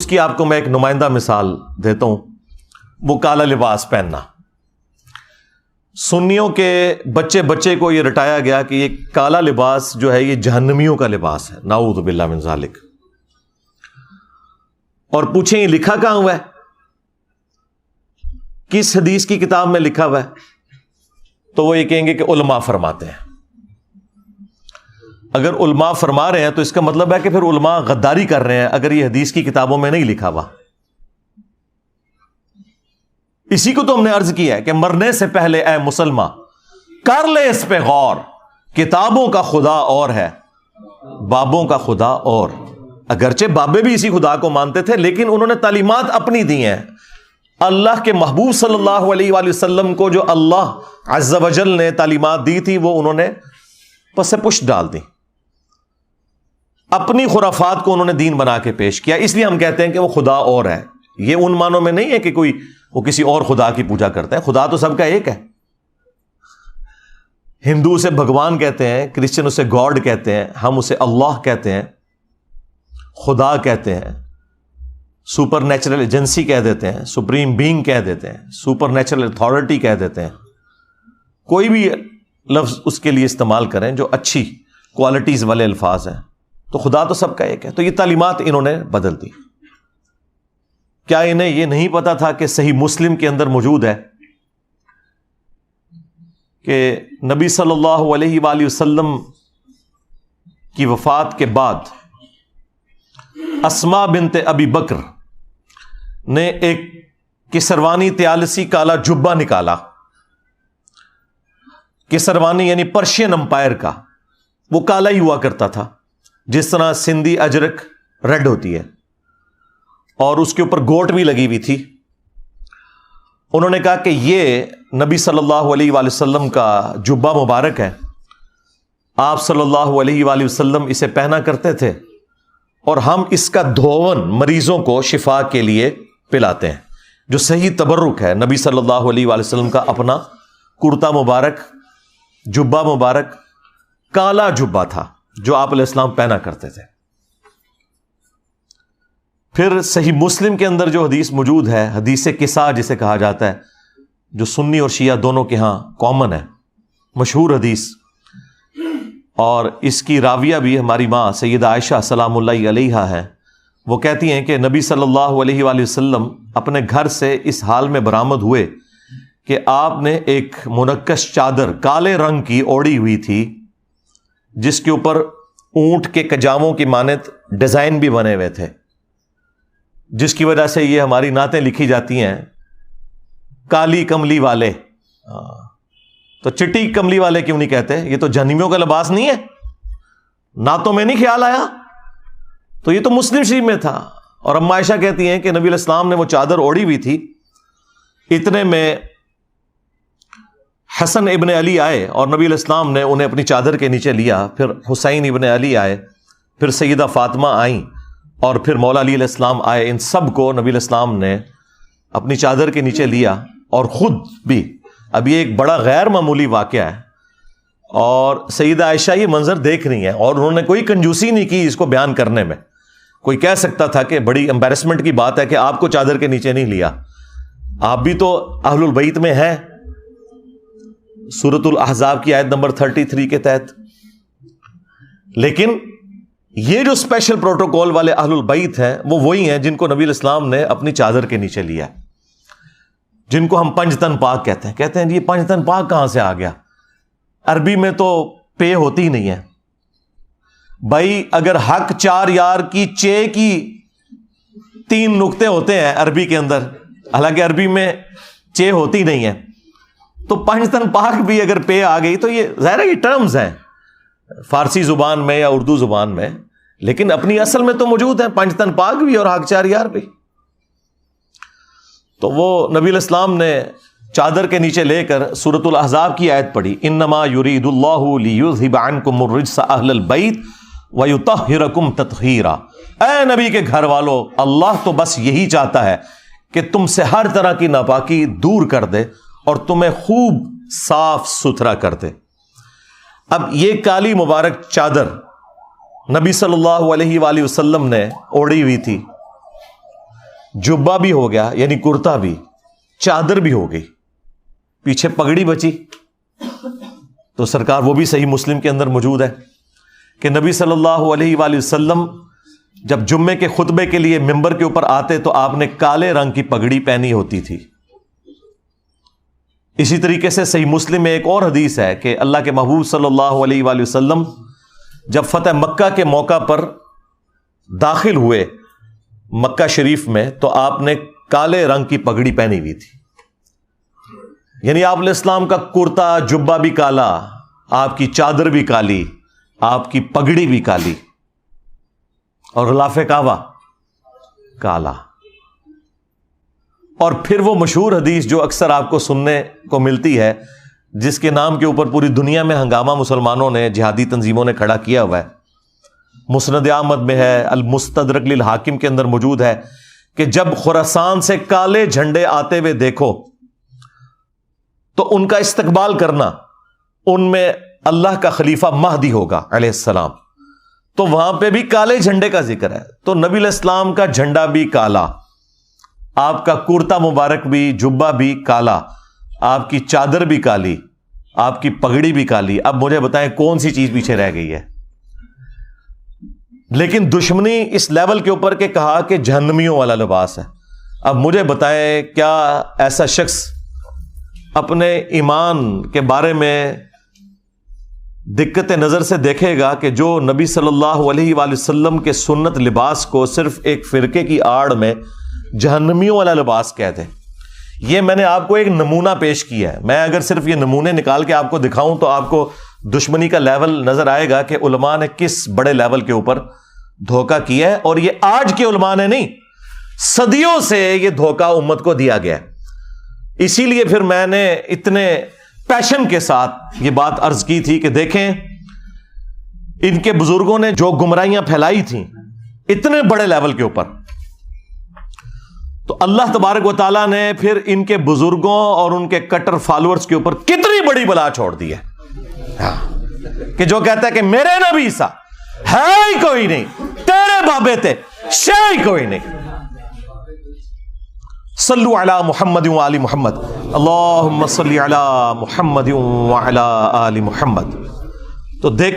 اس کی آپ کو میں ایک نمائندہ مثال دیتا ہوں، وہ کالا لباس پہننا۔ سنیوں کے بچے کو یہ رٹایا گیا کہ یہ کالا لباس جو ہے یہ جہنمیوں کا لباس ہے، نعوذ باللہ من ذالک۔ اور پوچھیں یہ لکھا کہاں ہوا ہے؟ کس حدیث کی کتاب میں لکھا ہوا ہے؟ تو وہ یہ کہیں گے کہ علماء فرماتے ہیں۔ اگر علماء فرما رہے ہیں تو اس کا مطلب ہے کہ پھر علماء غداری کر رہے ہیں اگر یہ حدیث کی کتابوں میں نہیں لکھا ہوا۔ اسی کو تو ہم نے عرض کیا ہے کہ مرنے سے پہلے اے مسلمان کر لے اس پہ غور، کتابوں کا خدا اور ہے، بابوں کا خدا اور۔ اگرچہ بابے بھی اسی خدا کو مانتے تھے لیکن انہوں نے تعلیمات اپنی دی ہیں۔ اللہ کے محبوب صلی اللہ علیہ وآلہ وسلم کو جو اللہ عز و جل نے تعلیمات دی تھی وہ انہوں نے پس پشت ڈال دی، اپنی خرافات کو انہوں نے دین بنا کے پیش کیا۔ اس لیے ہم کہتے ہیں کہ وہ خدا اور ہے۔ یہ ان معنوں میں نہیں ہے کہ کوئی وہ کسی اور خدا کی پوجا کرتا ہے، خدا تو سب کا ایک ہے۔ ہندو اسے بھگوان کہتے ہیں، کرسچن اسے گاڈ کہتے ہیں، ہم اسے اللہ کہتے ہیں، خدا کہتے ہیں، سپر نیچرل ایجنسی کہہ دیتے ہیں، سپریم بینگ کہہ دیتے ہیں، سپر نیچرل اتھارٹی کہہ دیتے ہیں۔ کوئی بھی لفظ اس کے لیے استعمال کریں جو اچھی کوالٹیز والے الفاظ ہیں، تو خدا تو سب کا ایک ہے۔ تو یہ تعلیمات انہوں نے بدل دی۔ کیا انہیں یہ نہیں پتا تھا کہ صحیح مسلم کے اندر موجود ہے کہ نبی صلی اللہ علیہ وآلہ وسلم کی وفات کے بعد اسماء بنت ابی بکر نے ایک کسروانی طیالسی کالا جبہ نکالا۔ کسروانی یعنی پرشین امپائر کا، وہ کالا ہی ہوا کرتا تھا، جس طرح سندھی اجرک ریڈ ہوتی ہے، اور اس کے اوپر گوٹ بھی لگی ہوئی تھی۔ انہوں نے کہا کہ یہ نبی صلی اللہ علیہ وآلہ وسلم کا جبہ مبارک ہے، آپ صلی اللہ علیہ وآلہ وسلم اسے پہنا کرتے تھے، اور ہم اس کا دھون مریضوں کو شفا کے لیے پلاتے ہیں۔ جو صحیح تبرک ہے نبی صلی اللہ علیہ وآلہ وسلم کا اپنا کرتا مبارک، جبہ مبارک کالا جبہ تھا جو آپ علیہ السلام پہنا کرتے تھے۔ پھر صحیح مسلم کے اندر جو حدیث موجود ہے، حدیث کسا جسے کہا جاتا ہے، جو سنی اور شیعہ دونوں کے ہاں کامن ہے، مشہور حدیث، اور اس کی راویہ بھی ہماری ماں سیدہ عائشہ سلام اللہ علیہا ہے۔ وہ کہتی ہیں کہ نبی صلی اللہ علیہ وآلہ وسلم اپنے گھر سے اس حال میں برآمد ہوئے کہ آپ نے ایک منقش چادر کالے رنگ کی اوڑی ہوئی تھی، جس کے اوپر اونٹ کے کجاووں کی مانند ڈیزائن بھی بنے ہوئے تھے، جس کی وجہ سے یہ ہماری نعتیں لکھی جاتی ہیں، کالی کملی والے۔ تو چٹی کملی والے کیوں نہیں کہتے؟ یہ تو جہنمیوں کا لباس نہیں ہے، نعتوں میں نہیں خیال آیا؟ تو یہ تو مسلم شریف میں تھا۔ اور اما عائشہ کہتی ہیں کہ نبی علیہ السلام نے وہ چادر اوڑی ہوئی تھی، اتنے میں حسن ابن علی آئے اور نبی علیہ السلام نے انہیں اپنی چادر کے نیچے لیا، پھر حسین ابن علی آئے، پھر سیدہ فاطمہ آئیں، اور پھر مولا علی علیہ السلام آئے۔ ان سب کو نبی علیہ السلام نے اپنی چادر کے نیچے لیا، اور خود بھی۔ اب یہ ایک بڑا غیر معمولی واقعہ ہے، اور سیدہ عائشہ یہ منظر دیکھ رہی ہیں، اور انہوں نے کوئی کنجوسی نہیں کی اس کو بیان کرنے میں۔ کوئی کہہ سکتا تھا کہ بڑی امبیرسمنٹ کی بات ہے کہ آپ کو چادر کے نیچے نہیں لیا، آپ بھی تو اہل البیت میں ہیں، سورۃ الاحزاب کی آیت نمبر 33 کے تحت۔ لیکن یہ جو اسپیشل پروٹوکول والے اہل البیت ہیں وہ وہی ہیں جن کو نبی علیہ السلام نے اپنی چادر کے نیچے لیا، جن کو ہم پنجتن پاک کہتے ہیں۔ کہتے ہیں یہ پنجتن پاک کہاں سے آ گیا؟ عربی میں تو پے ہوتی ہی نہیں ہے بھائی۔ اگر حق چار یار کی چے کی 3 نقطے ہوتے ہیں عربی کے اندر، حالانکہ عربی میں چے ہوتی نہیں ہے، تو پنجتن پاک بھی اگر پے آ گئی تو یہ ظاہر ہے یہ ٹرمز ہیں فارسی زبان میں یا اردو زبان میں، لیکن اپنی اصل میں تو موجود ہیں پنجتن پاک بھی اور حق چار یار بھی۔ تو وہ نبی علیہ السلام نے چادر کے نیچے لے کر سورۃ الاحزاب کی آیت پڑھی، انما یرید اللہ لیذھب عنکم الرجس اہل البیت ویطہرکم تطہیرا۔ اے نبی کے گھر والو، اللہ تو بس یہی چاہتا ہے کہ تم سے ہر طرح کی ناپاکی دور کر دے اور تمہیں خوب صاف ستھرا کر دے۔ اب یہ کالی مبارک چادر نبی صلی اللہ علیہ وآلہ وسلم نے اوڑھی ہوئی تھی، جبہ بھی ہو گیا یعنی کرتا بھی، چادر بھی ہو گئی، پیچھے پگڑی بچی، تو سرکار وہ بھی صحیح مسلم کے اندر موجود ہے کہ نبی صلی اللہ علیہ وآلہ وسلم جب جمعے کے خطبے کے لیے ممبر کے اوپر آتے تو آپ نے کالے رنگ کی پگڑی پہنی ہوتی تھی۔ اسی طریقے سے صحیح مسلم میں ایک اور حدیث ہے کہ اللہ کے محبوب صلی اللہ علیہ وآلہ وسلم جب فتح مکہ کے موقع پر داخل ہوئے مکہ شریف میں تو آپ نے کالے رنگ کی پگڑی پہنی ہوئی تھی، یعنی آپ علیہ السلام کا کرتا جبہ بھی کالا، آپ کی چادر بھی کالی، آپ کی پگڑی بھی کالی، اور غلاف کعبہ کالا۔ اور پھر وہ مشہور حدیث جو اکثر آپ کو سننے کو ملتی ہے، جس کے نام کے اوپر پوری دنیا میں ہنگامہ مسلمانوں نے، جہادی تنظیموں نے کھڑا کیا ہوا ہے، مسند احمد میں ہے، المستدرک للحاکم کے اندر موجود ہے کہ جب خراسان سے کالے جھنڈے آتے ہوئے دیکھو تو ان کا استقبال کرنا، ان میں اللہ کا خلیفہ مہدی ہوگا علیہ السلام، تو وہاں پہ بھی کالے جھنڈے کا ذکر ہے، تو نبی علیہ السلام کا جھنڈا بھی کالا، آپ کا کرتا مبارک بھی، جبہ بھی کالا، آپ کی چادر بھی کالی، آپ کی پگڑی بھی کالی۔ اب مجھے بتائیں کون سی چیز پیچھے رہ گئی ہے؟ لیکن دشمنی اس لیول کے اوپر کہ کہا کہ جہنمیوں والا لباس ہے۔ اب مجھے بتائیں کیا ایسا شخص اپنے ایمان کے بارے میں دقت نظر سے دیکھے گا کہ جو نبی صلی اللہ علیہ وآلہ وسلم کے سنت لباس کو صرف ایک فرقے کی آڑ میں جہنمیوں والا لباس کہتے ہیں؟ یہ میں نے آپ کو ایک نمونہ پیش کیا ہے، میں اگر صرف یہ نمونے نکال کے آپ کو دکھاؤں تو آپ کو دشمنی کا لیول نظر آئے گا کہ علماء نے کس بڑے لیول کے اوپر دھوکہ کیا ہے، اور یہ آج کے علماء نے نہیں، صدیوں سے یہ دھوکہ امت کو دیا گیا ہے۔ اسی لیے پھر میں نے اتنے پیشن کے ساتھ یہ بات عرض کی تھی کہ دیکھیں ان کے بزرگوں نے جو گمراہیاں پھیلائی تھیں اتنے بڑے لیول کے اوپر، تو اللہ تبارک و تعالیٰ نے پھر ان کے بزرگوں اور ان کے کٹر فالوورز کے اوپر کتنی بڑی بلا چھوڑ دی ہے کہ جو کہتا ہے کہ میرے نبی سا ہے ہی کوئی نہیں، تیرے بابے تھے شے ہی کوئی نہیں۔ صلو علی محمد وآل محمد، اللہم صلی علی محمد وعلی آل محمد۔ تو دیکھ